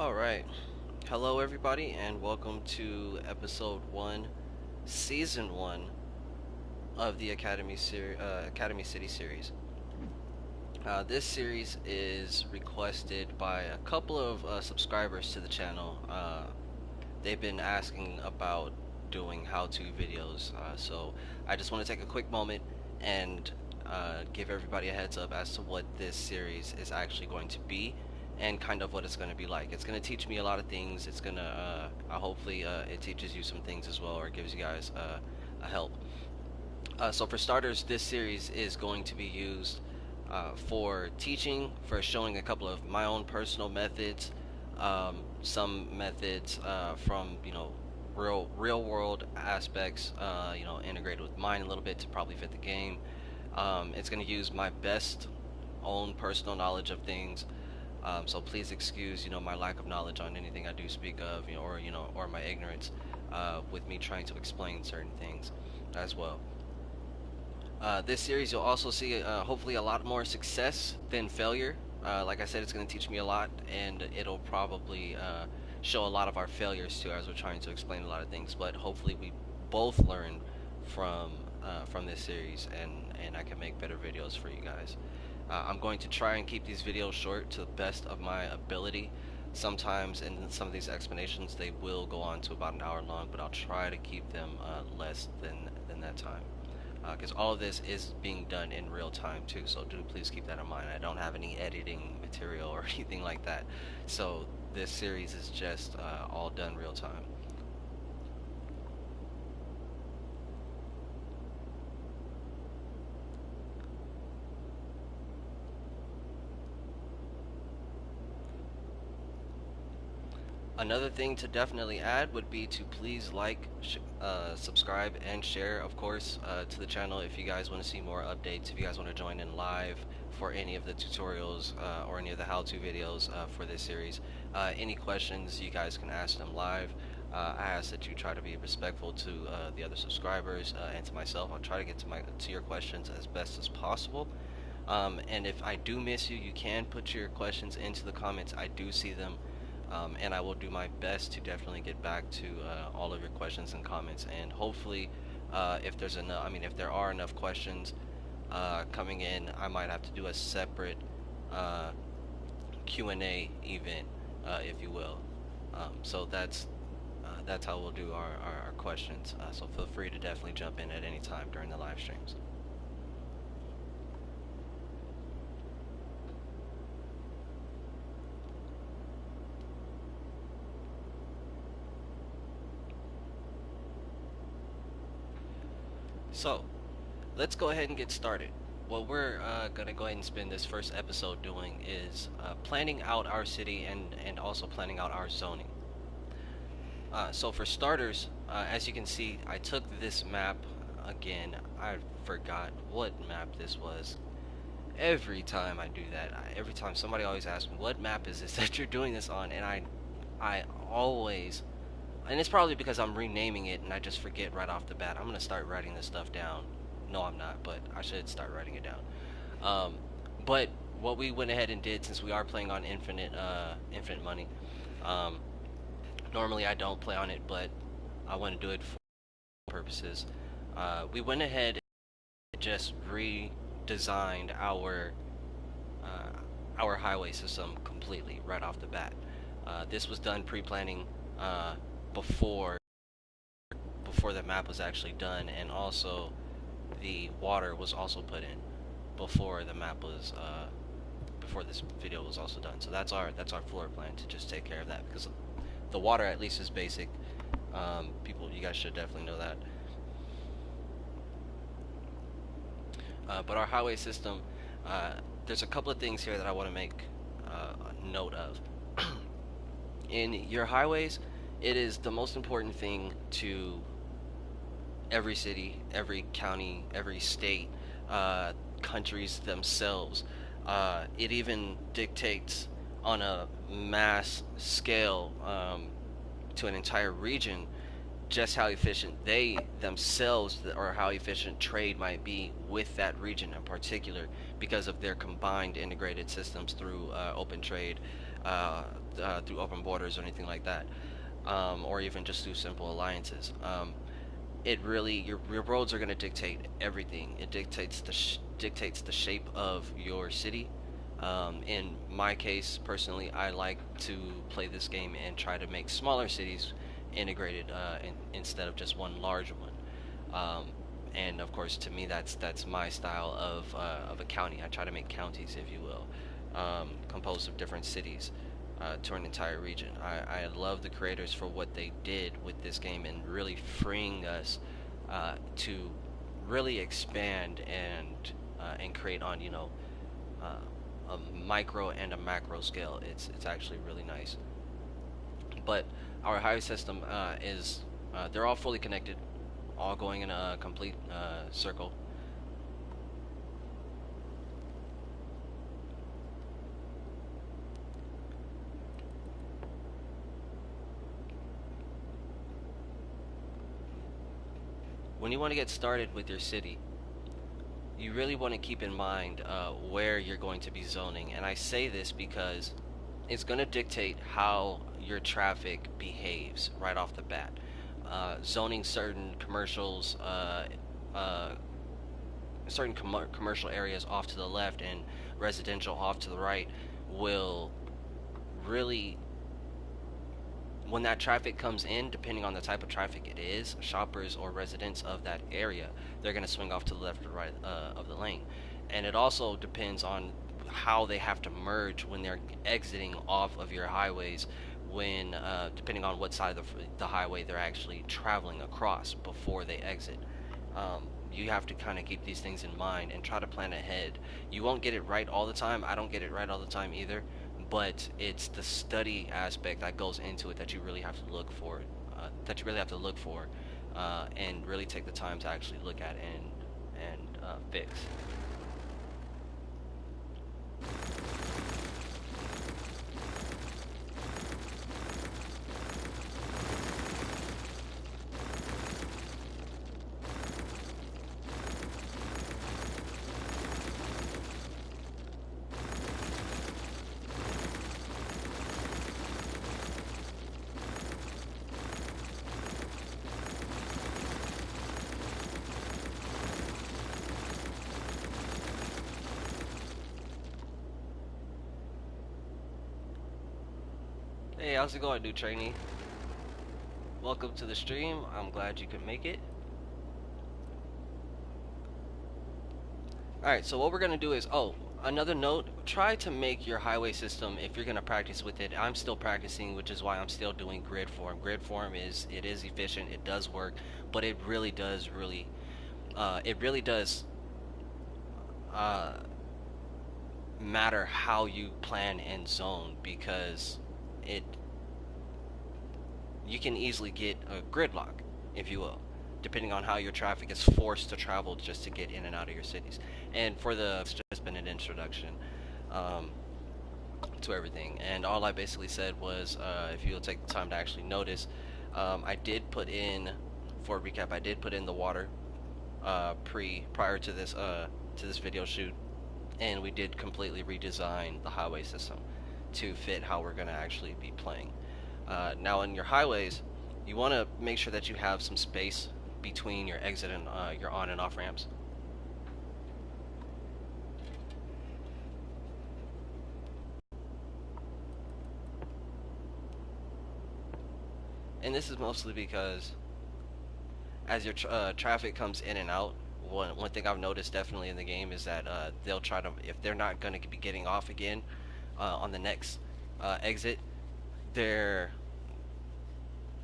All right. Hello, everybody, and welcome to episode one, season one of the Academy City series. This series is requested by a couple of subscribers to the channel. They've been asking about doing how-to videos, so I just want to take a quick moment and give everybody a heads up as to what this series is actually going to be and kind of what it's going to be like. It's going to teach me a lot of things. It's going to hopefully it teaches you some things as well, or gives you guys a help. So for starters, this series is going to be used for teaching, for showing a couple of my own personal methods, some methods from real world aspects, integrated with mine a little bit to probably fit the game. It's going to use my best own personal knowledge of things. So please excuse, my lack of knowledge on anything I do speak of, or my ignorance with me trying to explain certain things as well. This series, you'll also see hopefully a lot more success than failure. Like I said, it's going to teach me a lot, and it'll probably show a lot of our failures too, as we're trying to explain a lot of things. But hopefully, we both learn from this series, and I can make better videos for you guys. I'm going to try and keep these videos short to the best of my ability. Sometimes in some of these explanations, they will go on to about an hour long, but I'll try to keep them less than that time, because all of this is being done in real time too, so do please keep that in mind. I don't have any editing material or anything like that, so this series is just all done real time. Another thing to definitely add would be to please like, subscribe, and share, of course, to the channel if you guys want to see more updates, if you guys want to join in live for any of the tutorials or any of the how-to videos for this series. Any questions, you guys can ask them live. I ask that you try to be respectful to the other subscribers and to myself. I'll try to get to your questions as best as possible. And if I do miss you, you can put your questions into the comments. I do see them. And I will do my best to definitely get back to all of your questions and comments. And hopefully, if there's enough, if there are enough questions coming in, I might have to do a separate Q&A event, if you will. So that's how we'll do our questions. So feel free to definitely jump in at any time during the live streams. So, let's go ahead and get started. What we're going to go ahead and spend this first episode doing is planning out our city and also planning out our zoning. So for starters, as you can see, I took this map again. I forgot what map this was. Every time I do that, every time somebody always asks me, what map is this that you're doing this on? And I always, and it's probably because I'm renaming it and I just forget right off the bat. I'm gonna start writing this stuff down. No, I'm not, but I should start writing it down. But what we went ahead and did, since we are playing on infinite money, um, normally I don't play on it, but I want to do it for purposes. We went ahead and just redesigned our highway system completely right off the bat. This was done pre-planning before before the map was actually done, and also the water was also put in before the map was before this video was also done. So that's our floor plan, to just take care of that, because the water at least is basic. People, you guys should definitely know that. But our highway system, there's a couple of things here that I want to make a note of. In your highways, it is the most important thing to every city, every county, every state, countries themselves. It even dictates on a mass scale to an entire region just how efficient they themselves, or how efficient trade might be with that region in particular, because of their combined integrated systems through open trade, uh, through open borders or anything like that, or even just through simple alliances. It really, your roads are going to dictate everything. It dictates dictates the shape of your city. In my case, personally, I like to play this game and try to make smaller cities integrated, instead of just one large one. Um, and of course, to me, that's my style of a county. I try to make counties, if you will, composed of different cities, to an entire region. I love the creators for what they did with this game and really freeing us, to really expand and create on, a micro and a macro scale. It's actually really nice. But our highway system, is they're all fully connected, all going in a complete circle. When you want to get started with your city, you really want to keep in mind where you're going to be zoning. And I say this because it's going to dictate how your traffic behaves right off the bat. Zoning certain commercials, uh, certain commercial areas off to the left and residential off to the right will really, when that traffic comes in, depending on the type of traffic it is, shoppers or residents of that area, they're going to swing off to the left or right of the lane. And it also depends on how they have to merge when they're exiting off of your highways, when depending on what side of the highway they're actually traveling across before they exit. You have to kind of keep these things in mind and try to plan ahead. You won't get it right all the time. I don't get it right all the time either, but it's the study aspect that goes into it that you really have to look for, and really take the time to actually look at and fix. Hey, how's it going, new trainee? Welcome to the stream. I'm glad you could make it. Alright, so what we're going to do is, oh, another note, try to make your highway system, if you're going to practice with it. I'm still practicing, which is why I'm still doing grid form. Grid form it is efficient, it does work, but it really does uh, matter how you plan and zone, because it you can easily get a gridlock, if you will, depending on how your traffic is forced to travel just to get in and out of your cities. And it's just been an introduction, um, to everything. And all I basically said was, if you'll take the time to actually notice, I did put in, for a recap, I did put in the water, prior to this video shoot, and we did completely redesign the highway system to fit how we're going to actually be playing. Now, in your highways, you want to make sure that you have some space between your exit and your on and off ramps. And this is mostly because as your traffic comes in and out, one thing I've noticed definitely in the game is that they'll try to, if they're not going to be getting off again on the next exit, their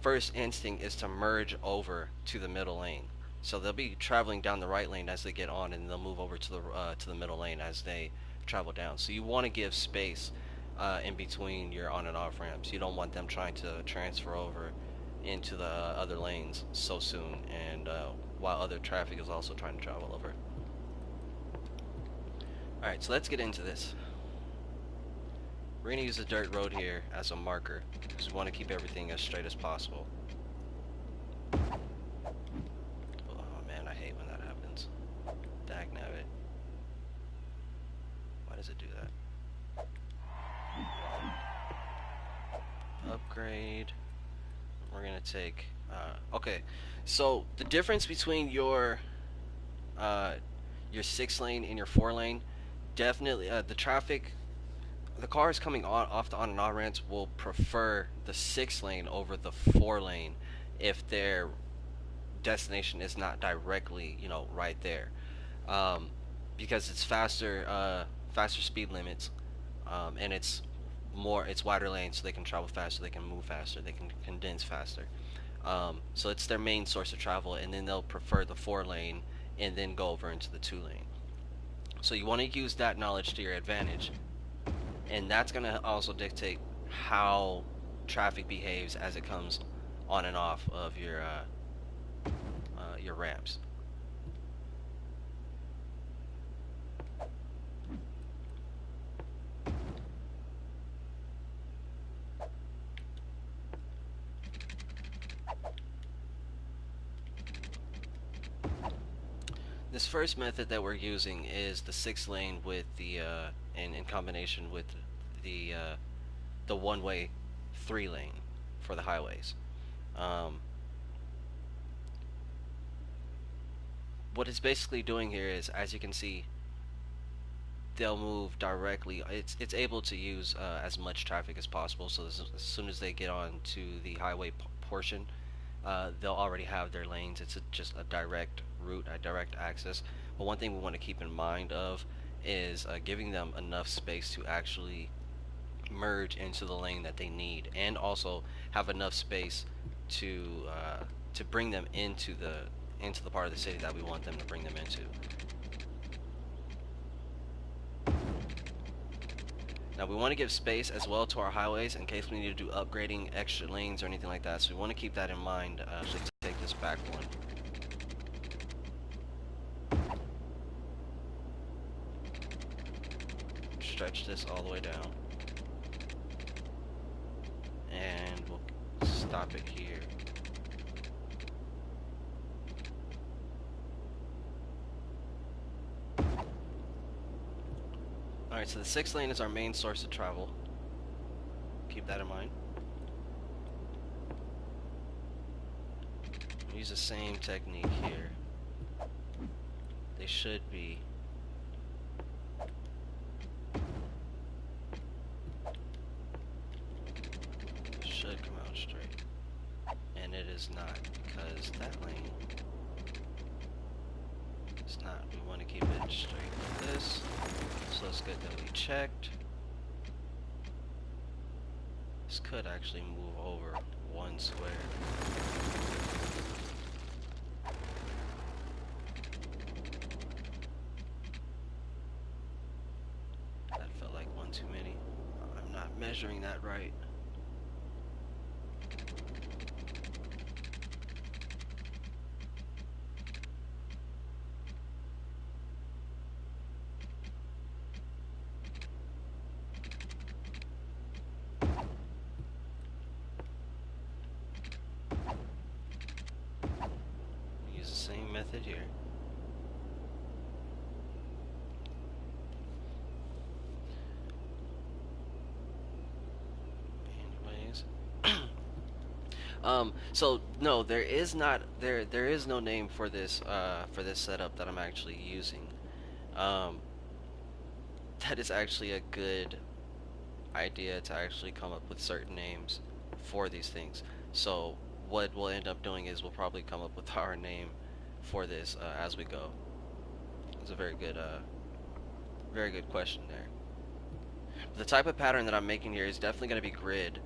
first instinct is to merge over to the middle lane. So they'll be traveling down the right lane as they get on, and they'll move over to the middle lane as they travel down. So you want to give space in between your on and off ramps. You don't want them trying to transfer over into the other lanes so soon, and while other traffic is also trying to travel over. Alright, so let's get into this. We're going to use the dirt road here as a marker, because we want to keep everything as straight as possible. upgrade. We're gonna take. Okay, so the difference between uh, your 6 lane and your 4 lane, definitely the traffic. The cars coming off the on and on ramps will prefer the 6 lane over the 4 lane if their destination is not directly, right there, um, because it's faster speed limits, and it's wider lanes, so they can travel faster, they can move faster, they can condense faster. So it's their main source of travel, and then they'll prefer the 4 lane and then go over into the 2 lane. So you want to use that knowledge to your advantage, and that's going to also dictate how traffic behaves as it comes on and off of your ramps. This first method that we're using is the 6 lane with in combination with the one-way 3 lane for the highways. Um, what it's basically doing here is, as you can see, they'll move directly. It's able to use as much traffic as possible. So as soon as they get on to the highway portion, they'll already have their lanes. It's just a direct route, a direct access. But one thing we want to keep in mind of is giving them enough space to actually merge into the lane that they need, and also have enough space to bring them into the part of the city that we want them to bring them into. Now we want to give space as well to our highways in case we need to do upgrading, extra lanes, or anything like that. So we want to keep that in mind. Actually, take this back one. Stretch this all the way down, and we'll stop it here. Alright, so the 6 lane is our main source of travel. Keep that in mind. Use the same technique here. They should be come out straight. And it is not, because that lane is not. We want to keep it straight like this. So it's good that we checked. This could actually move over one square. That felt like one too many. I'm not measuring that right. Use the same method here. So no, there is not there is no name for this setup that I'm actually using. Um, that is actually a good idea to actually come up with certain names for these things. So what we'll end up doing is we'll probably come up with our name for this as we go. It's a very good question there. The type of pattern that I'm making here is definitely going to be grid.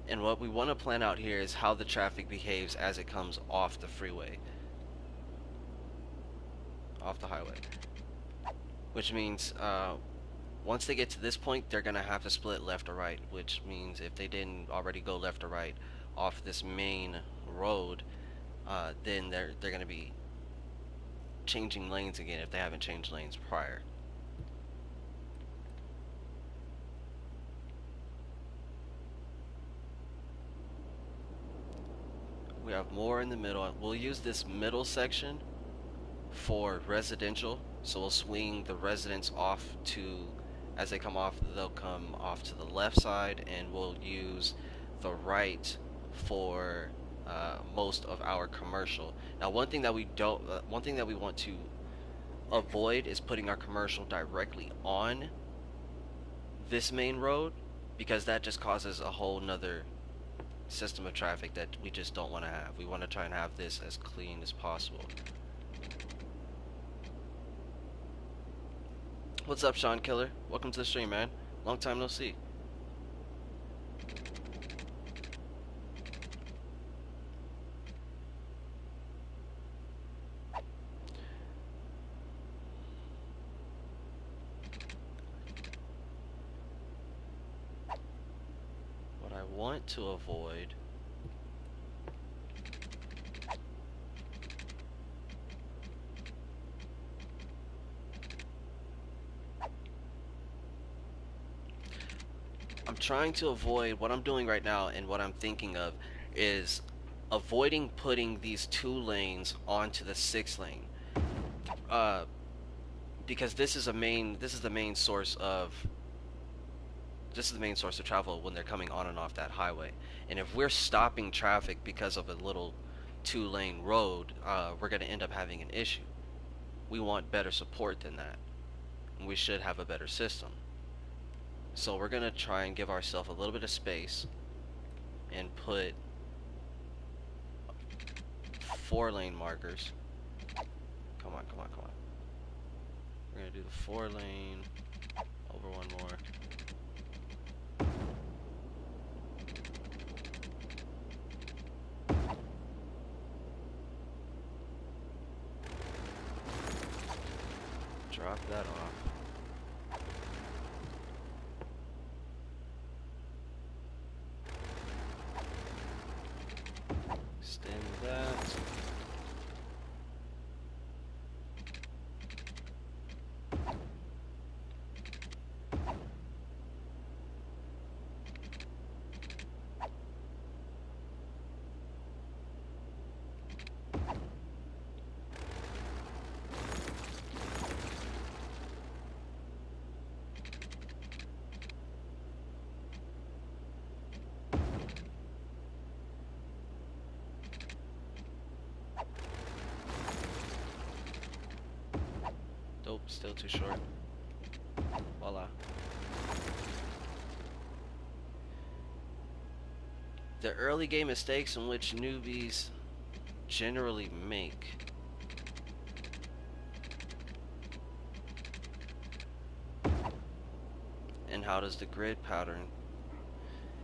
And what we want to plan out here is how the traffic behaves as it comes off the freeway, off the highway. Which means once they get to this point, they're going to have to split left or right, which means if they didn't already go left or right off this main road, then they're going to be changing lanes again if they haven't changed lanes prior. We have more in the middle. We'll use this middle section for residential, so we'll swing the residents off to As they come off, they'll come off to the left side, and we'll use the right for most of our commercial. Now, one thing that we want to avoid is putting our commercial directly on this main road, because that just causes a whole nother system of traffic that we just don't want to have. We want to try and have this as clean as possible. What's up, Sean Killer? Welcome to the stream, man. Long time no see. What I want to avoid I'm trying to avoid what I'm doing right now, and what I'm thinking of is avoiding putting these 2 lanes onto the 6 lane. Uh, because this is the main source of travel when they're coming on and off that highway. And if we're stopping traffic because of a little 2 lane road, we're going to end up having an issue. We want better support than that, and we should have a better system. So we're going to try and give ourselves a little bit of space and put 4 lane markers. Come on, come on, come on. We're going to do the 4 lane over one more. Drop that off. Extend that. Nope, still too short. Voila. The early game mistakes in which newbies generally make. And how does the grid pattern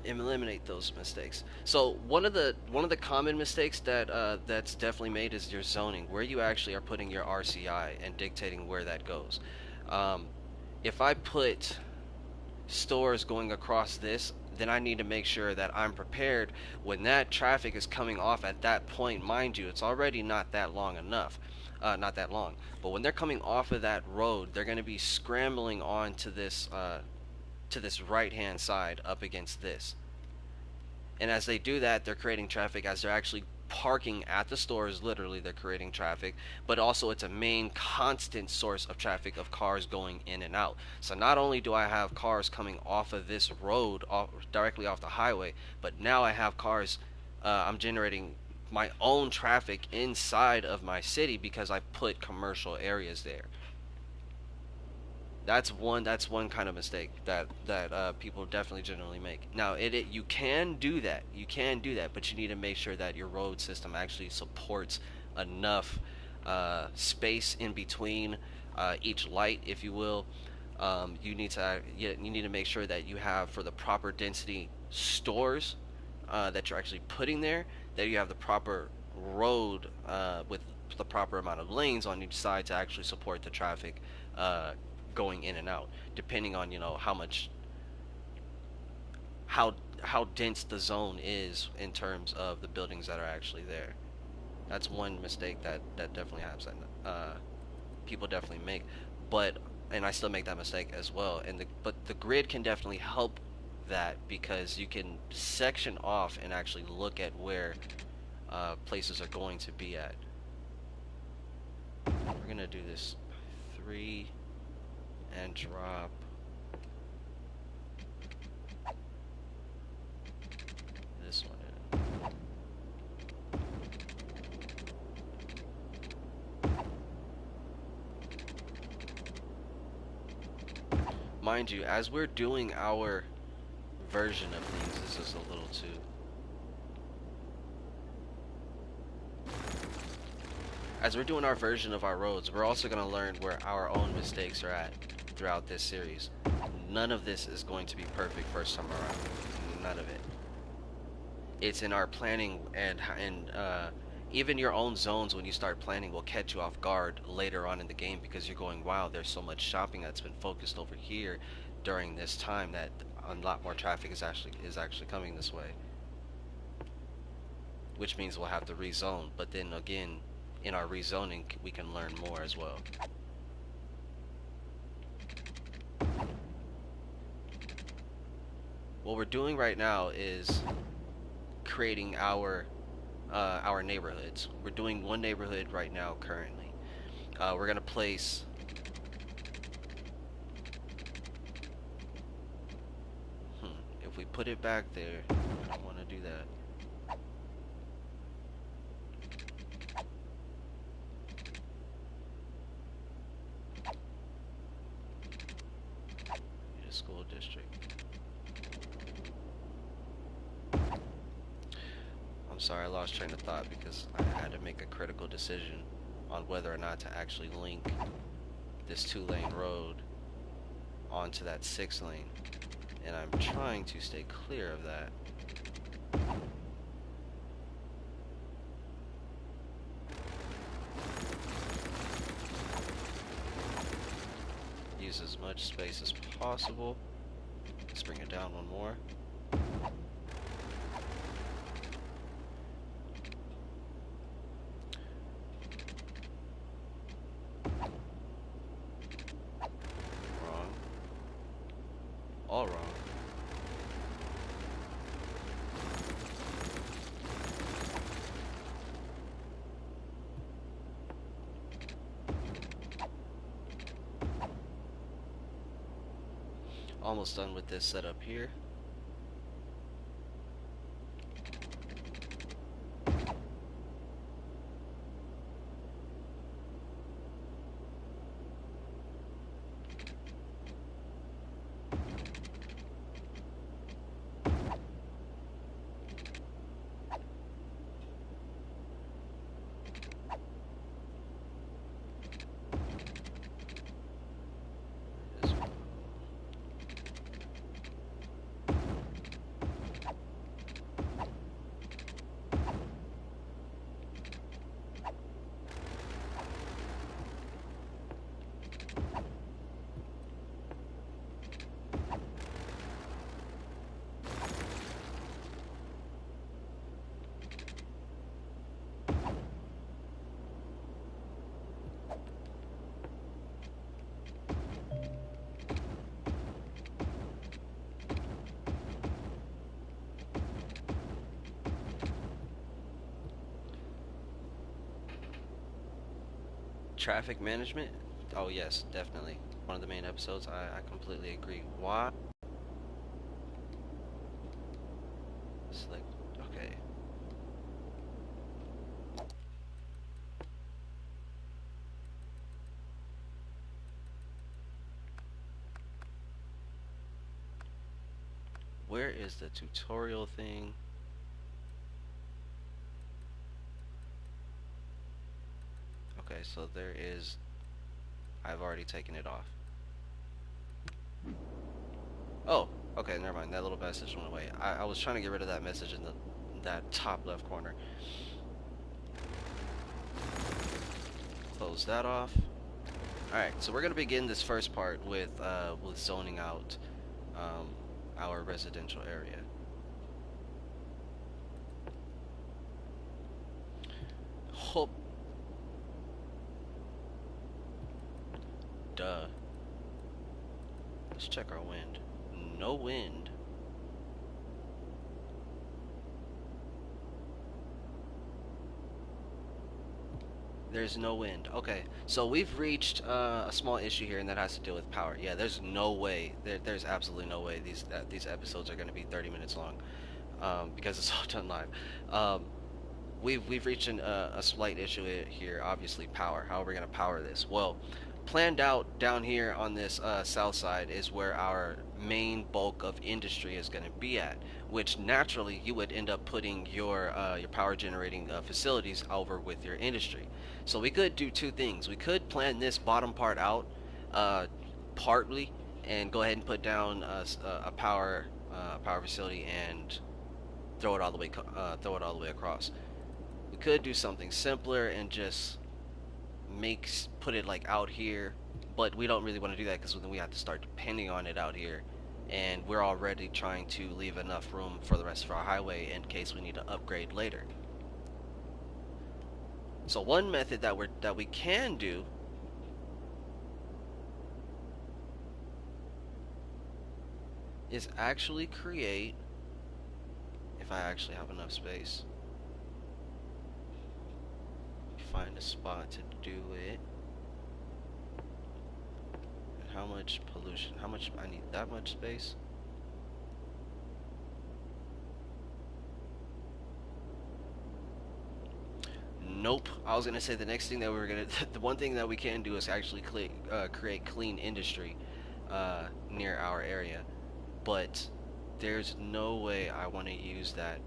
eliminate those mistakes? So one of the common mistakes that that's definitely made is your zoning, where you actually are putting your RCI and dictating where that goes. If I put stores going across this, then I need to make sure that I'm prepared when that traffic is coming off at that point. Mind you, it's already not that long enough, not that long. But when they're coming off of that road, they're going to be scrambling on to this right-hand side up against this. And as they do that, they're creating traffic. As they're actually parking at the stores, literally they're creating traffic, but also it's a main constant source of traffic of cars going in and out. So not only do I have cars coming off of this road, directly off the highway, but now I have cars, I'm generating my own traffic inside of my city because I put commercial areas there. That's one kind of mistake that people definitely generally make. Now, you can do that. You can do that, but you need to make sure that your road system actually supports enough space in between each light, if you will. You need to make sure that you have, for the proper density stores that you're actually putting there, that you have the proper road with the proper amount of lanes on each side to actually support the traffic going in and out, depending on how dense the zone is in terms of the buildings that are actually there. That's one mistake that definitely happens, that people definitely make. And I still make that mistake as well. But the grid can definitely help that, because you can section off and actually look at where places are going to be at. We're gonna do this 3 and drop mind you, as we're doing our version of things, this is a little too. As we're doing our version of our roads, we're also going to learn where our own mistakes are at throughout this series. None of this is going to be perfect first time around. None of it. It's in our planning, and even your own zones when you start planning will catch you off guard later on in the game because you're going, wow, there's so much shopping that's been focused over here during this time that a lot more traffic is actually coming this way, which means we'll have to rezone. But then again, in our rezoning, we can learn more as well. What we're doing right now is creating our neighborhoods. We're doing one neighborhood right now currently. We're gonna place. If we put it back there, I don't want to do that. Need a school district. I'm sorry, I lost train of thought because I had to make a critical decision on whether or not to actually link this 2-lane road onto that 6-lane, and I'm trying to stay clear of that. Use as much space as possible. Let's bring it down one more. Wrong. All wrong. Almost done with this setup here. Traffic management? Oh yes, definitely. One of the main episodes. I completely agree. Why? Select. Okay. Where is the tutorial thing? Okay, so there is. I've already taken it off. Oh, okay, never mind. That little message went away. I was trying to get rid of that message in that top left corner. Close that off. Alright, so we're gonna begin this first part with zoning out our residential area. Hope. Duh. Let's check our wind. No wind. There's no wind. Okay, so we've reached a small issue here, and that has to deal with power. Yeah, there's no way. There's absolutely no way these episodes are going to be 30 minutes long, because it's all done live. We've reached a slight issue here. Obviously, power. How are we going to power this? Well, planned out down here on this south side is where our main bulk of industry is going to be at, which naturally you would end up putting your power generating facilities over with your industry. So we could do two things. We could plan this bottom part out uh, partly and go ahead and put down a power facility and throw it all the way across. We could do something simpler and just put it like out here, but we don't really want to do that because then we have to start depending on it out here, and we're already trying to leave enough room for the rest of our highway in case we need to upgrade later. So one method that we can do is actually create, if I actually have enough space, find a spot to do it. And how much pollution, how much I need that much space? Nope. I was gonna say the next thing that we were gonna, the one thing that we can do is actually create clean industry near our area, but there's no way I want to use that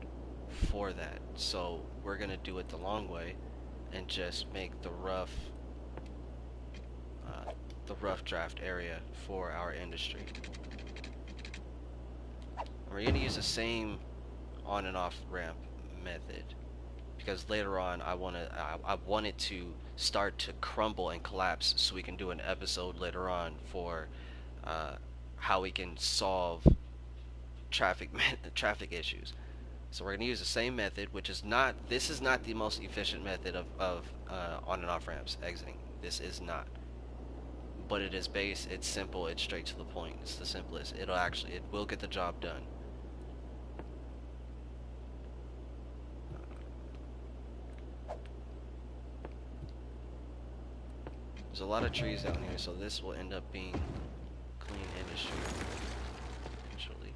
for that. So we're gonna do it the long way and just make the rough draft area for our industry. And we're gonna use the same on and off ramp method, because later on I want it to start to crumble and collapse so we can do an episode later on for how we can solve traffic issues. So we're going to use the same method, which is not, this is not the most efficient method of on and off ramps exiting. This is not. But it is it's simple, it's straight to the point. It's the simplest. It will get the job done. There's a lot of trees down here, so this will end up being clean industry eventually.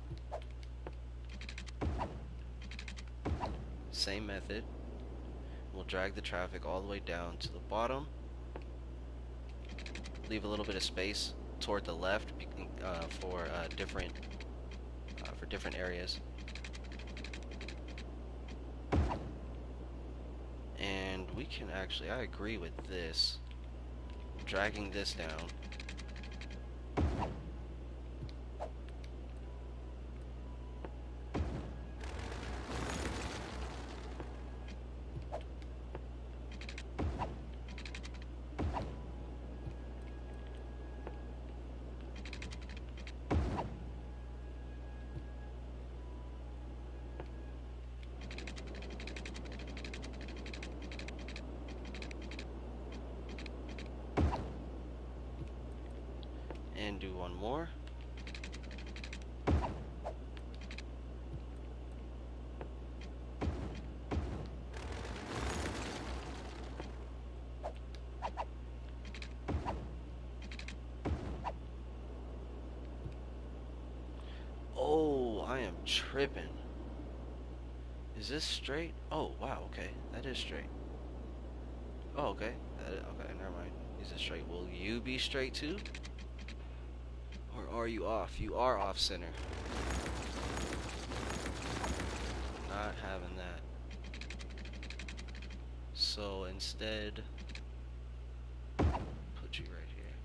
Same method. We'll drag the traffic all the way down to the bottom. Leave a little bit of space toward the left for different areas. And we can actually, I agree with this. Dragging this down. And do one more. Oh, I am tripping. Is this straight? Oh, wow, okay. That is straight. Oh, okay. Okay, never mind. Is it straight? Will you be straight too? Or are you off? You are off center. Not having that. So instead, put you right here.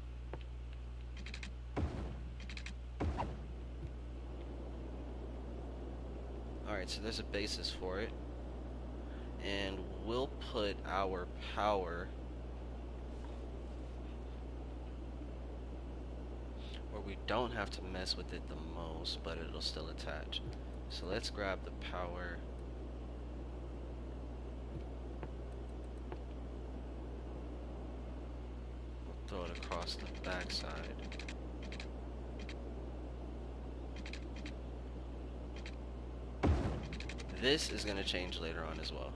Alright, so there's a basis for it. And we'll put our power where we don't have to mess with it the most, but it'll still attach. So let's grab the power. We'll throw it across the backside. This is going to change later on as well.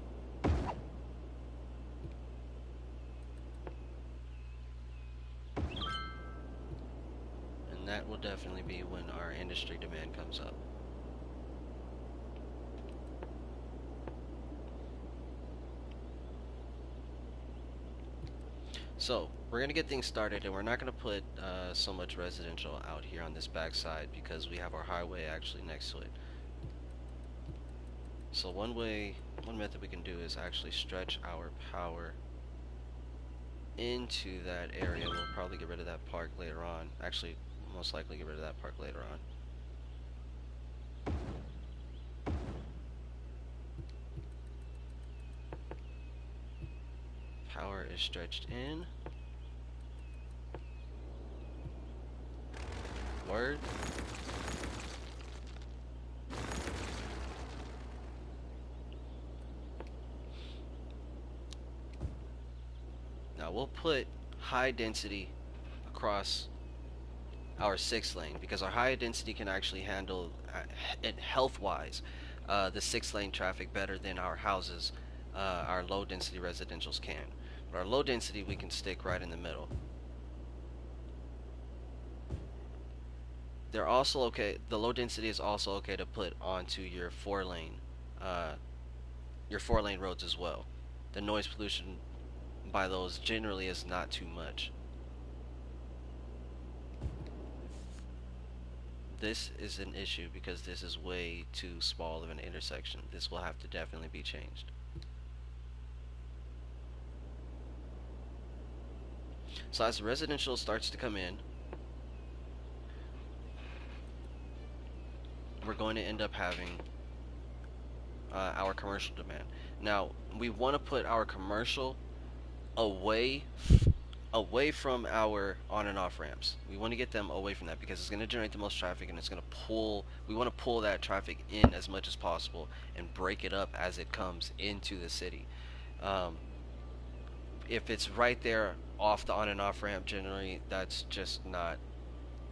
And that will definitely be when our industry demand comes up. So we're gonna get things started, and we're not gonna put so much residential out here on this backside because we have our highway actually next to it. So one method we can do is actually stretch our power into that area. We'll probably get rid of that park later on. Actually, most likely get rid of that park later on. Power is stretched in. Word. Now we'll put high density across our 6 lane because our high density can actually handle it health wise the 6 lane traffic better than our houses, our low density residentials can. But our low density we can stick right in the middle. They're also okay. The low density is also okay to put onto uh, your 4 lane roads as well. The noise pollution by those generally is not too much. This is an issue because this is way too small of an intersection. This will have to definitely be changed. So as the residential starts to come in, we're going to end up having our commercial demand. Now, we want to put our commercial away away from our on and off ramps. We want to get them away from that because it's going to generate the most traffic and it's going to pull. We want to pull that traffic in as much as possible and break it up as it comes into the city. Um, if it's right there off the on and off ramp, generally that's just not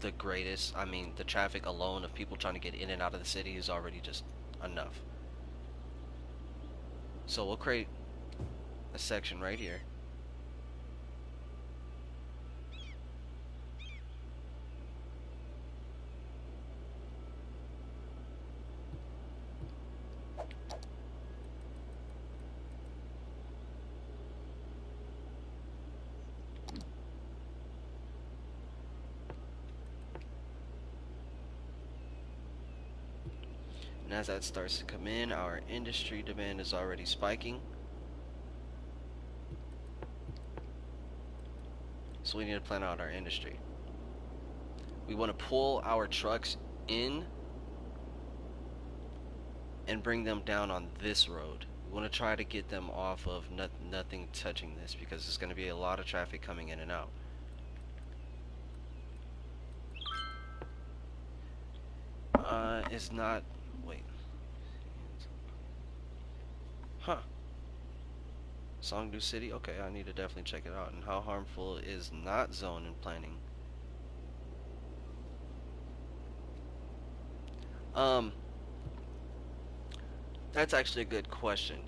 the greatest. I mean, the traffic alone of people trying to get in and out of the city is already just enough. So we'll create a section right here. And as that starts to come in, our industry demand is already spiking. So we need to plan out our industry. We want to pull our trucks in and bring them down on this road. We want to try to get them off of nothing touching this because there's going to be a lot of traffic coming in and out. It's not. Wait. Huh. Songdo City? Okay, I need to definitely check it out. And how harmful is not zone and planning? Um, that's actually a good question.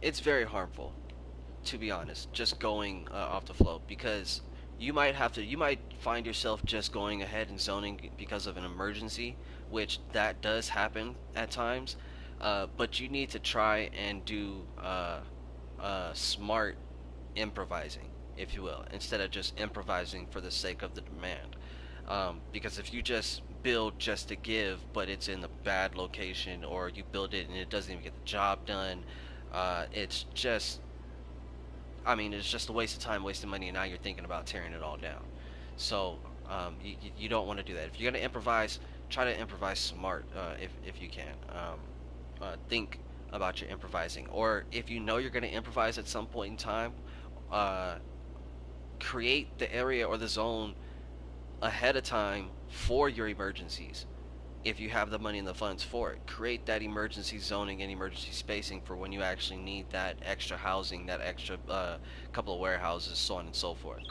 It's very harmful, to be honest, just going off the flow because you might find yourself just going ahead and zoning because of an emergency, which that does happen at times. But you need to try and do smart improvising, if you will, instead of just improvising for the sake of the demand. Because if you just build just to give, but it's in a bad location, or you build it and it doesn't even get the job done, it's just, I mean, it's just a waste of time, wasting money, and now you're thinking about tearing it all down. So you don't want to do that. If you're gonna improvise, try to improvise smart if you can. Think about your improvising, or if you know you're gonna improvise at some point in time, uh, create the area or the zone ahead of time for your emergencies. If you have the money and the funds for it, create that emergency zoning and emergency spacing for when you actually need that extra housing, that extra couple of warehouses, so on and so forth.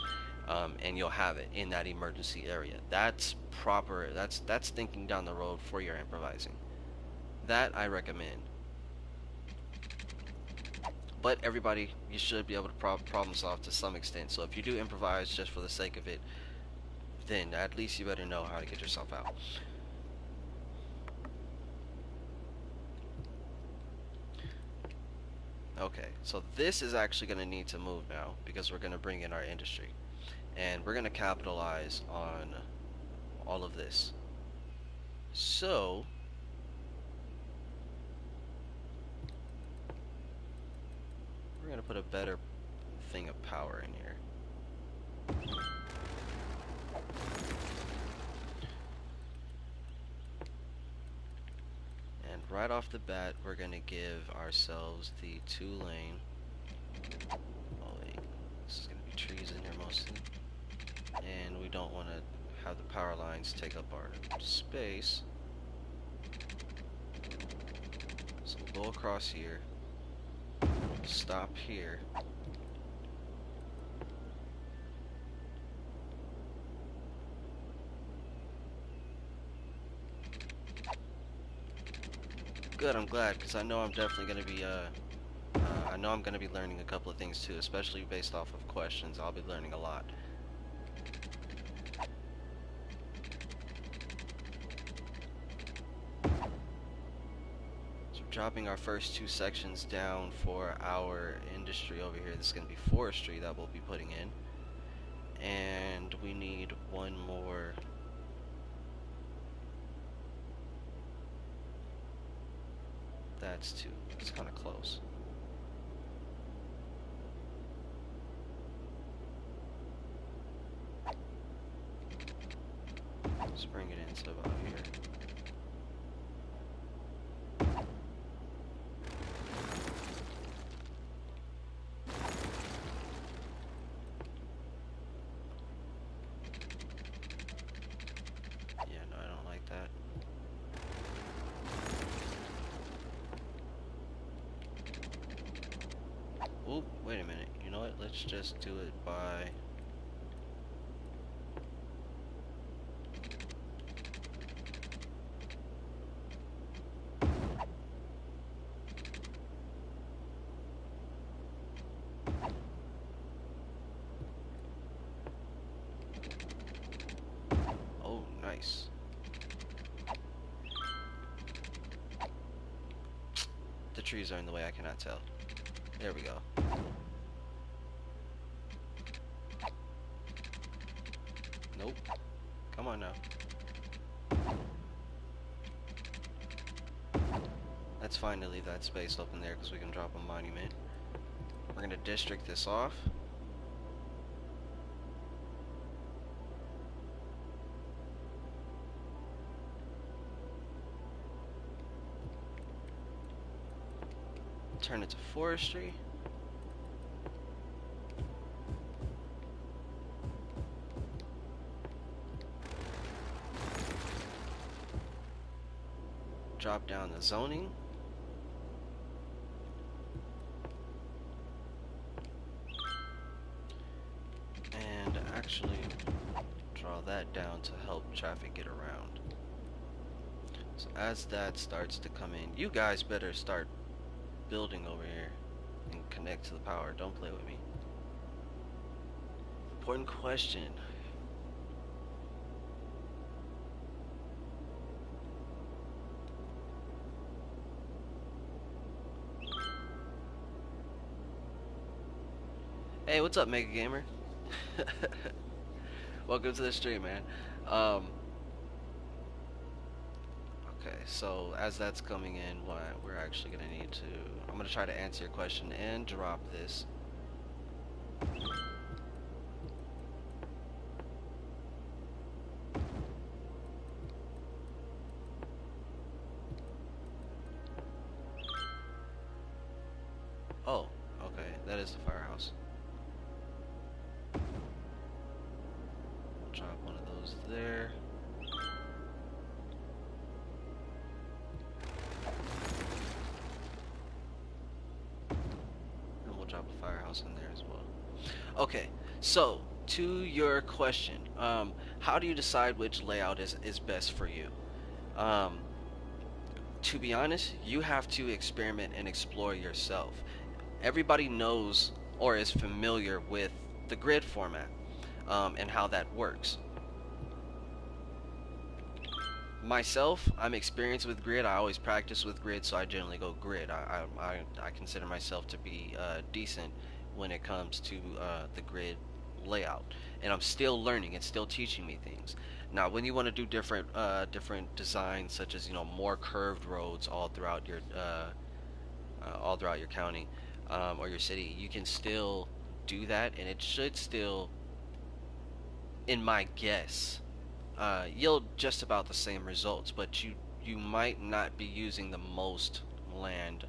And you'll have it in that emergency area. That's proper. That's thinking down the road for your improvising. That I recommend. But everybody, you should be able to problem solve to some extent. So if you do improvise just for the sake of it, then at least you better know how to get yourself out. Okay, so this is actually going to need to move now because we're going to bring in our industry. And we're going to capitalize on all of this. So, we're going to put a better thing of power in here. And right off the bat, we're going to give ourselves the 2-lane. Oh wait, this is going to be trees in here mostly. And we don't want to have the power lines take up our space. So we'll go across here. Stop here. Good, I'm glad, because I know I'm definitely going to be, I know I'm going to be learning a couple of things too, especially based off of questions. I'll be learning a lot. So we're dropping our first 2 sections down for our industry over here. This is going to be forestry that we'll be putting in. And we need one more. That's 2. It's kind of close. Let's bring it into about here. Yeah, no, I don't like that. Oop, wait a minute. You know what? Let's just do it by... Oh, nice. The trees are in the way, I cannot tell. There we go. Nope. Come on now. That's fine to leave that space open there because we can drop a monument. We're going to district this off. Turn it to forestry. Drop down the zoning. And actually draw that down to help traffic get around. So as that starts to come in, you guys better start building over here and connect to the power. Don't play with me. Important question. Hey, what's up, Mega Gamer? Welcome to the stream, man. Okay, so as that's coming in, what we're actually gonna need to, I'm gonna try to answer your question and drop this. Oh, okay, that is the firehouse. Drop one of those there. And we'll drop a firehouse in there as well. Okay, so to your question, how do you decide which layout is best for you? To be honest, you have to experiment and explore yourself. Everybody knows or is familiar with the grid format and how that works. Myself, I'm experienced with grid. I always practice with grid, so I generally go grid. I consider myself to be decent when it comes to the grid layout, and I'm still learning. It's still teaching me things. Now, when you want to do different designs, such as more curved roads all throughout your county or your city, you can still do that, and it should still, in my guess, yield just about the same results, but you might not be using the most land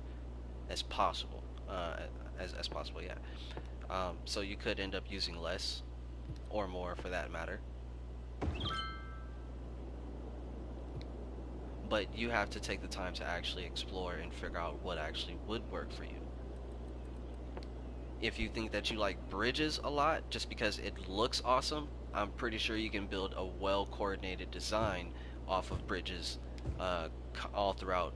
as possible. As possible, yeah. So you could end up using less or more for that matter. But you have to take the time to actually explore and figure out what actually would work for you. If you think that you like bridges a lot just because it looks awesome, I'm pretty sure you can build a well coordinated design off of bridges all throughout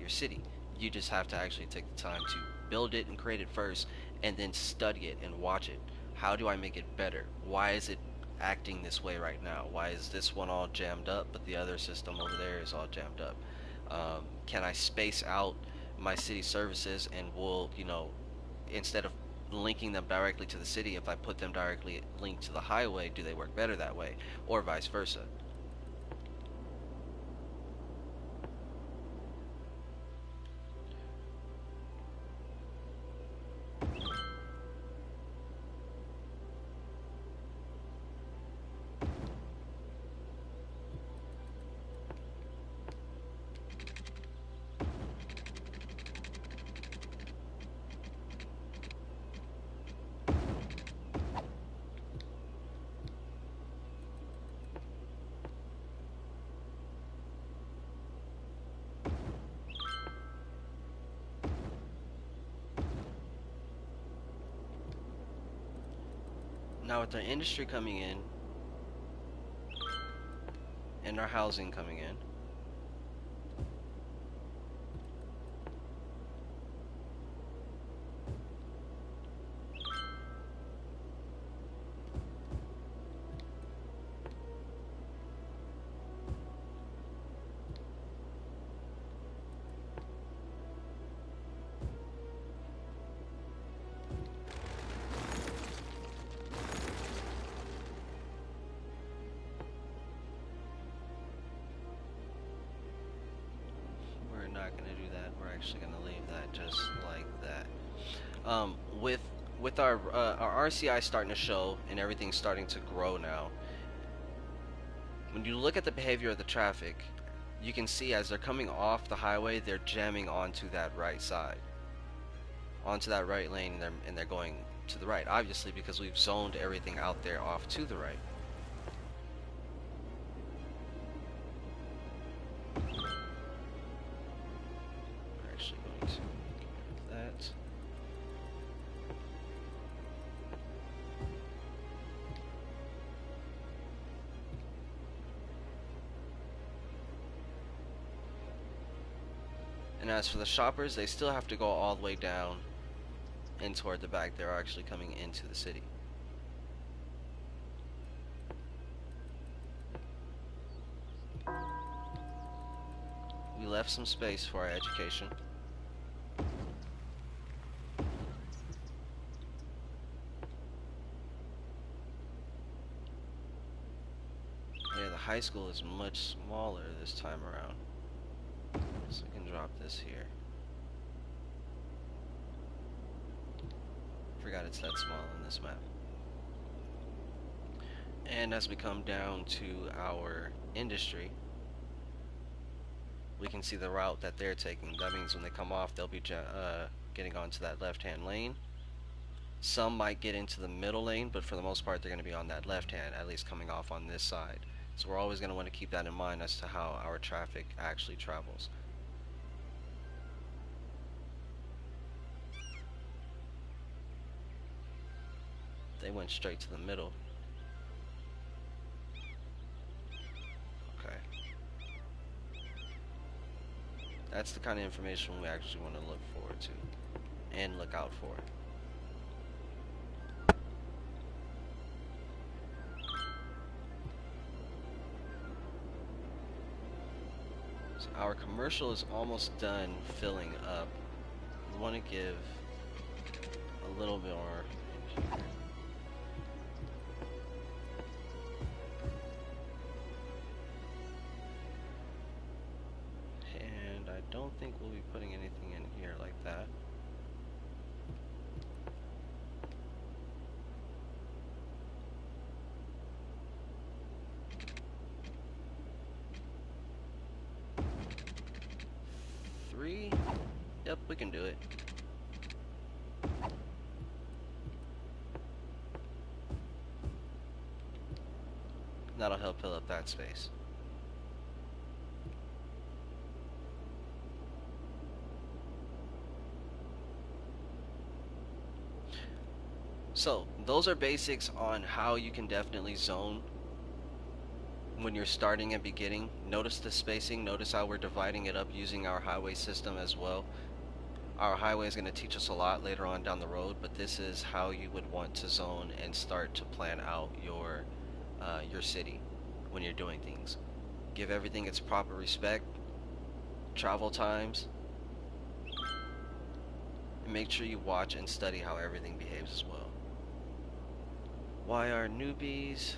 your city. You just have to actually take the time to build it and create it first, and then study it and watch it. How do I make it better? Why is it acting this way right now? Why is this one all jammed up, but the other system over there is all jammed up? Can I space out my city services, and will, instead of linking them directly to the city, if I put them directly linked to the highway, do they work better that way, or vice versa? Now with our industry coming in and our housing coming in, we're not going to do that. We're actually going to leave that just like that. With our RCI starting to show and everything starting to grow now, when you look at the behavior of the traffic, you can see as they're coming off the highway, they're jamming onto that right side, onto that right lane, and they're going to the right. Obviously, because we've zoned everything out there off to the right. We're actually going to do that. And as for the shoppers, they still have to go all the way down and toward the back. They're actually coming into the city. We left some space for our education. Yeah, the high school is much smaller this time around. So we can drop this here. Forgot it's that small in this map. And as we come down to our industry, we can see the route that they're taking. That means when they come off, they'll be getting onto that left-hand lane. Some might get into the middle lane, but for the most part, they're going to be on that left-hand, at least coming off on this side. So we're always going to want to keep that in mind as to how our traffic actually travels. They went straight to the middle. Okay. That's the kind of information we actually want to look forward to and look out for. Our commercial is almost done filling up. We want to give a little bit more. And I don't think we'll be putting anything in here like that. Three? Yep, we can do it. That'll help fill up that space. So, those are basics on how you can definitely zone when you're starting and beginning. Notice the spacing, notice how we're dividing it up using our highway system as well. Our highway is going to teach us a lot later on down the road, but this is how you would want to zone and start to plan out your city when you're doing things. Give everything its proper respect, travel times, and make sure you watch and study how everything behaves as well. Why are newbies?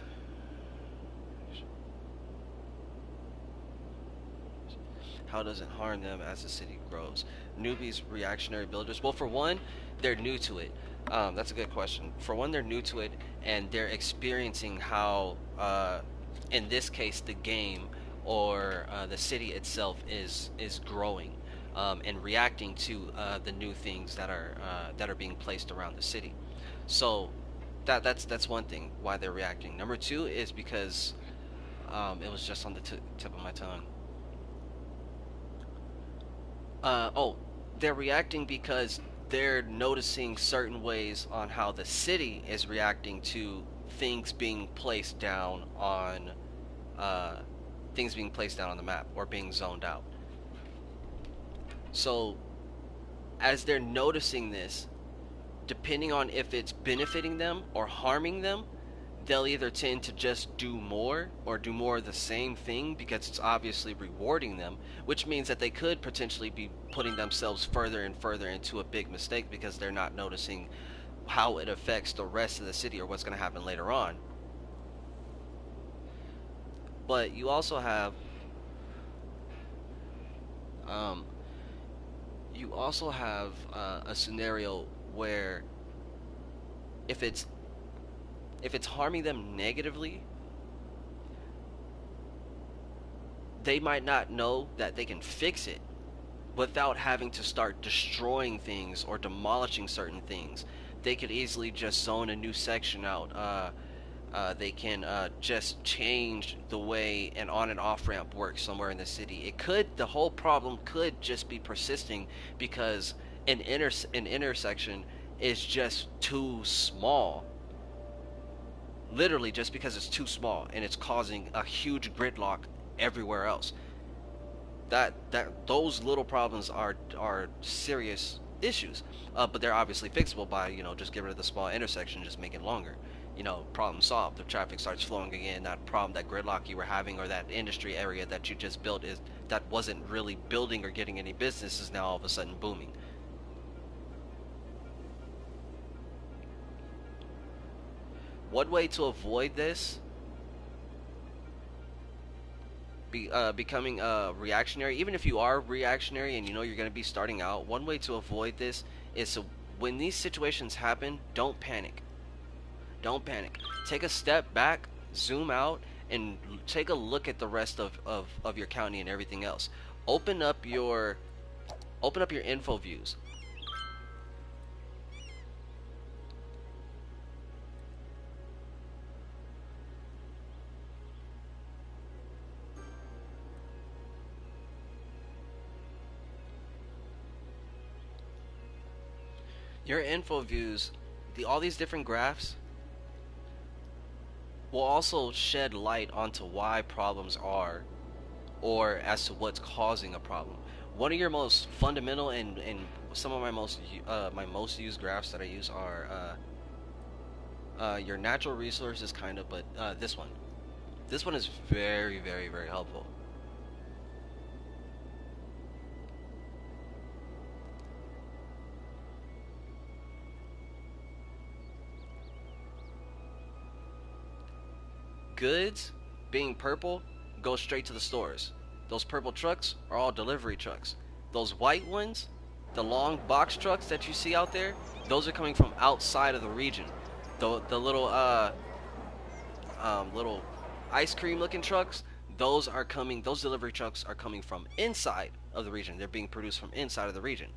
How does it harm them as the city grows? Newbies, reactionary builders. Well, for one, they're new to it. That's a good question. For one, they're new to it, and they're experiencing how, in this case, the game or the city itself is growing and reacting to the new things that are being placed around the city. So that's one thing why they're reacting. Number two is because it was just on the tip of my tongue. Oh, they're reacting because they're noticing certain ways on how the city is reacting to things being placed down on uh, things being placed down on the map or being zoned out. So as they're noticing this, depending on if it's benefiting them or harming them, they'll either tend to just do more or do more of the same thing because it's obviously rewarding them, which means that they could potentially be putting themselves further and further into a big mistake because they're not noticing how it affects the rest of the city or what's going to happen later on. But um, you also have a scenario where if it's harming them negatively, they might not know that they can fix it without having to start destroying things or demolishing certain things. They could easily just zone a new section out. They can just change the way an on and off ramp works somewhere in the city. The whole problem could just be persisting because an intersection is just too small. Literally just because it's too small and it's causing a huge gridlock everywhere else. Those little problems are serious issues, but they're obviously fixable by just get rid of the small intersection, just make it longer. Problem solved. The traffic starts flowing again. That problem, that gridlock you were having, or that industry area that you just built that wasn't really building or getting any business is now all of a sudden booming. One way to avoid this becoming reactionary, even if you are reactionary and you're going to be starting out, one way to avoid this is to, when these situations happen, don't panic. Don't panic. Take a step back, zoom out, and take a look at the rest of your county and everything else. Open up your info views. Your info views, all these different graphs will also shed light onto why problems are, or as to what's causing a problem. One of your most fundamental and some of my most used graphs that I use are your natural resources, kind of, but this one is very, very, very helpful. goods being purple go straight to the stores. Those purple trucks are all delivery trucks. Those white ones, the long box trucks that you see out there, those are coming from outside of the region. The little ice cream looking trucks, those delivery trucks are coming from inside of the region. They're being produced from inside of the region.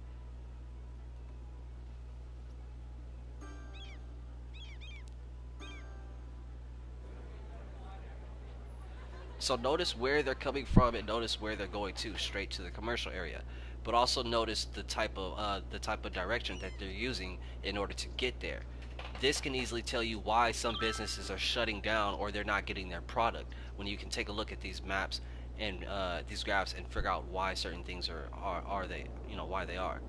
So notice where they're coming from and notice where they're going to, straight to the commercial area. But also notice the type of direction that they're using in order to get there. This can easily tell you why some businesses are shutting down or they're not getting their product. When you can take a look at these maps and these graphs and figure out why certain things are they, why they are.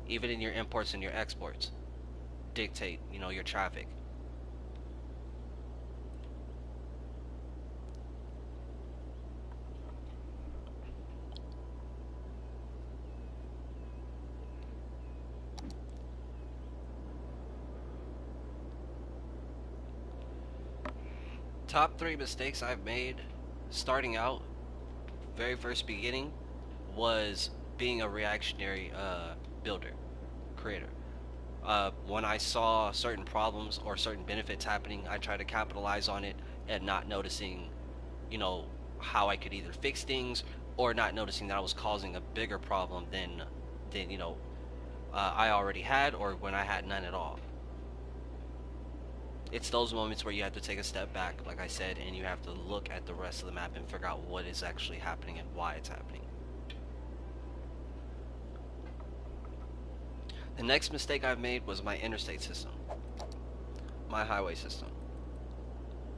Even in your imports and your exports, dictate your traffic. Top three mistakes I've made starting out, very first beginning, was being a reactionary builder, creator. When I saw certain problems or certain benefits happening, I tried to capitalize on it and not noticing, you know, how I could either fix things or not noticing that I was causing a bigger problem than I already had or when I had none at all. It's those moments where you have to take a step back, like I said, and you have to look at the rest of the map and figure out what is actually happening and why it's happening. The next mistake I've made was my interstate system, my highway system.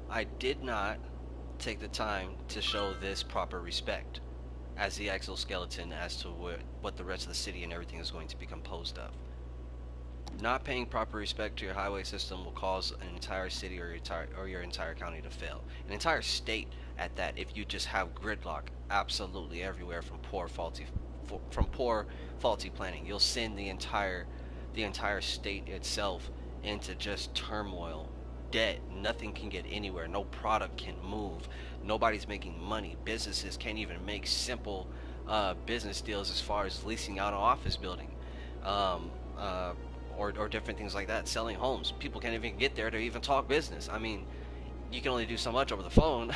I did not take the time to show this proper respect as the exoskeleton as to what the rest of the city and everything is going to be composed of. Not paying proper respect to your highway system will cause an entire city or your entire county to fail. An entire state at that, if you just have gridlock absolutely everywhere from poor faulty planning. You'll send the entire state itself into just turmoil, debt. Nothing can get anywhere. No product can move. Nobody's making money. Businesses can't even make simple business deals as far as leasing out an office building. Um, uh, or different things like that, selling homes. People can't even get there to even talk business. I mean, you can only do so much over the phone,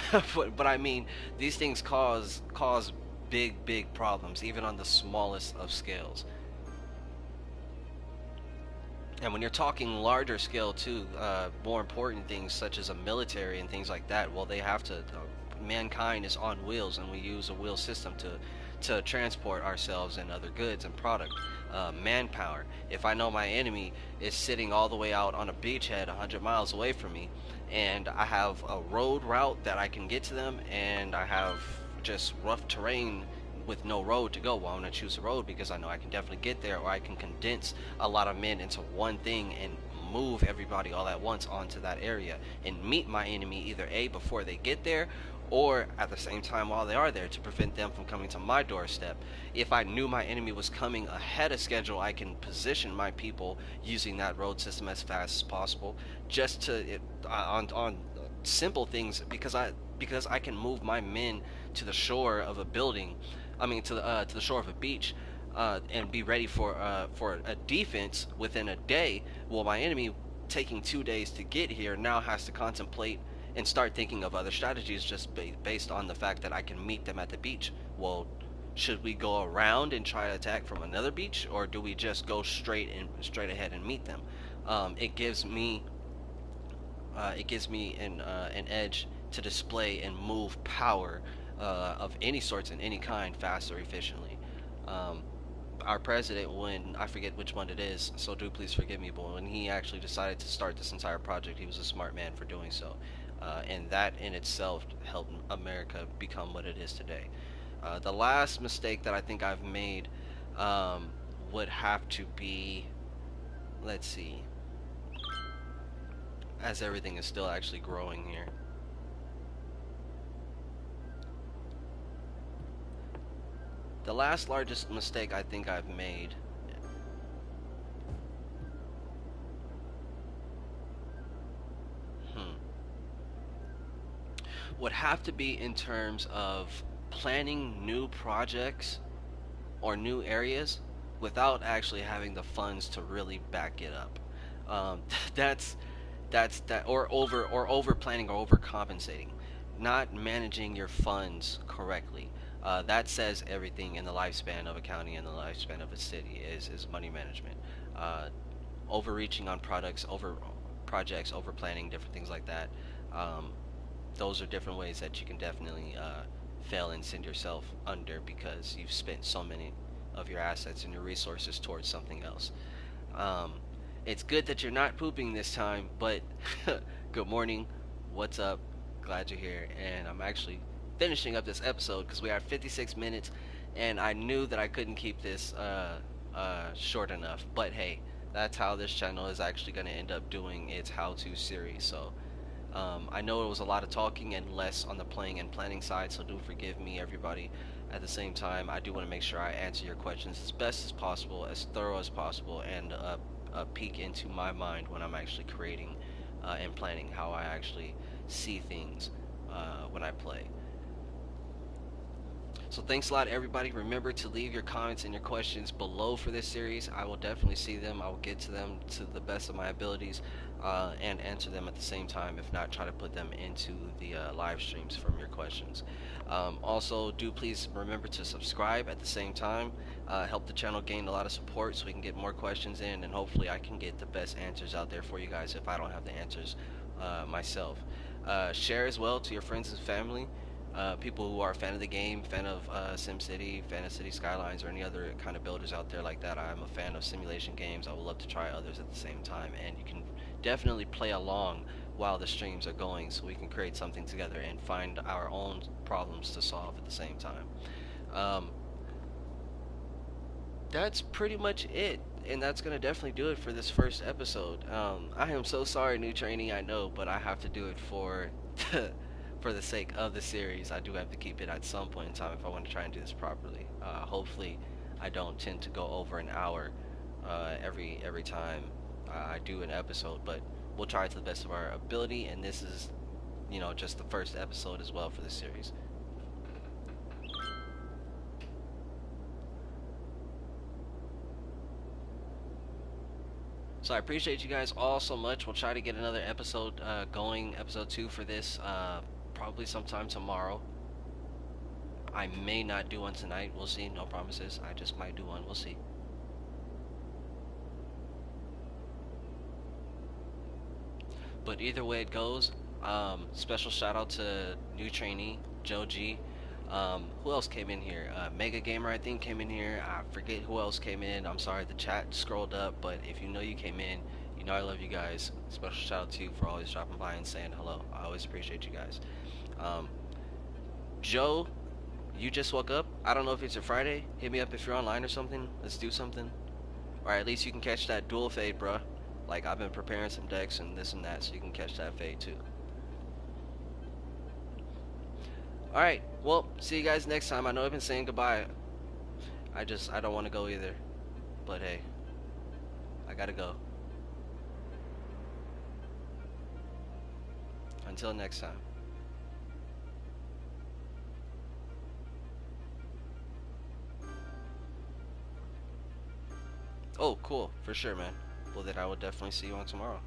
but I mean, these things cause big problems, even on the smallest of scales. And when you're talking larger scale too, more important things such as a military and things like that, well, they have to. Mankind is on wheels, and we use a wheel system to transport ourselves and other goods and product. Manpower. If I know my enemy is sitting all the way out on a beachhead 100 miles away from me, and I have a road route that I can get to them, and I have just rough terrain with no road to go, well, I'm going to choose a road because I know I can definitely get there, or I can condense a lot of men into one thing and move everybody all at once onto that area and meet my enemy either A, before they get there, or at the same time while they are there to prevent them from coming to my doorstep. If I knew my enemy was coming ahead of schedule, I can position my people using that road system as fast as possible, just on simple things, because I can move my men to the shore of a building, I mean to the shore of a beach, and be ready for a defense within a day. Well, my enemy, taking 2 days to get here, now has to contemplate and start thinking of other strategies just based on the fact that I can meet them at the beach. Well, should we go around and try to attack from another beach, or do we just go straight ahead and meet them? It gives me an edge to display and move power of any sorts and any kind fast or efficiently. Um, our president, when I forget which one it is, so do please forgive me, but when he actually decided to start this entire project, he was a smart man for doing so, and that in itself helped America become what it is today. The last mistake that I think I've made um, would have to be, let's see, as everything is still actually growing here. The last largest mistake I think I've made. Hmm. would have to be in terms of planning new projects or new areas without actually having the funds to really back it up. Um, that's that or over planning or overcompensating, not managing your funds correctly. That says everything in the lifespan of a county and the lifespan of a city is money management. Uh, Overreaching on products, over projects, over planning, different things like that. Um, those are different ways that you can definitely fail and send yourself under because you've spent so many of your assets and your resources towards something else. Um, it's good that you're not pooping this time, but good morning. What's up? Glad you're here. And I'm actually finishing up this episode because we are 56 minutes, and I knew that I couldn't keep this short enough. But hey, that's how this channel is actually going to end up doing its how-to series. So I know it was a lot of talking and less on the playing and planning side, so do forgive me, everybody. At the same time, I do want to make sure I answer your questions as best as possible, as thorough as possible, and a peek into my mind when I'm actually creating and planning how I actually see things when I play. So thanks a lot, everybody. Remember to leave your comments and your questions below for this series. I will definitely see them. I will get to them to the best of my abilities and answer them at the same time. If not, try to put them into the live streams from your questions. Also, do please remember to subscribe at the same time. Help the channel gain a lot of support so we can get more questions in, and hopefully I can get the best answers out there for you guys if I don't have the answers myself. Share as well to your friends and family. People who are a fan of the game, fan of SimCity, fan of City Skylines, or any other kind of builders out there like that. I'm a fan of simulation games. I would love to try others at the same time, and you can definitely play along while the streams are going, so we can create something together and find our own problems to solve at the same time. Um, that's pretty much it, and that's gonna definitely do it for this first episode. I am so sorry, new trainee. I know, but I have to do it for for the sake of the series. I do have to keep it at some point in time if I want to try and do this properly. Hopefully, I don't tend to go over an hour every time I do an episode, but we'll try to the best of our ability. And this is, just the first episode as well for the series. So I appreciate you guys all so much. We'll try to get another episode going, episode 2 for this, probably sometime tomorrow. I may not do one tonight. We'll see. No promises. I just might do one. We'll see. But either way it goes, special shout out to new trainee Joe G. Who else came in here? Mega Gamer, I think, came in here. I forget who else came in. I'm sorry, the chat scrolled up, but if you know you came in, you know I love you guys. Special shout out to you for always dropping by and saying hello. I always appreciate you guys. Joe, you just woke up. I don't know if it's a Friday. Hit me up if you're online or something. Let's do something. Or at least you can catch that dual fade, bruh. Like, I've been preparing some decks and this and that, so you can catch that fade too. Alright, well, see you guys next time. I know I've been saying goodbye. I don't want to go either. But hey, I gotta go. Until next time. Oh, cool. For sure, man. Well, then I will definitely see you on tomorrow.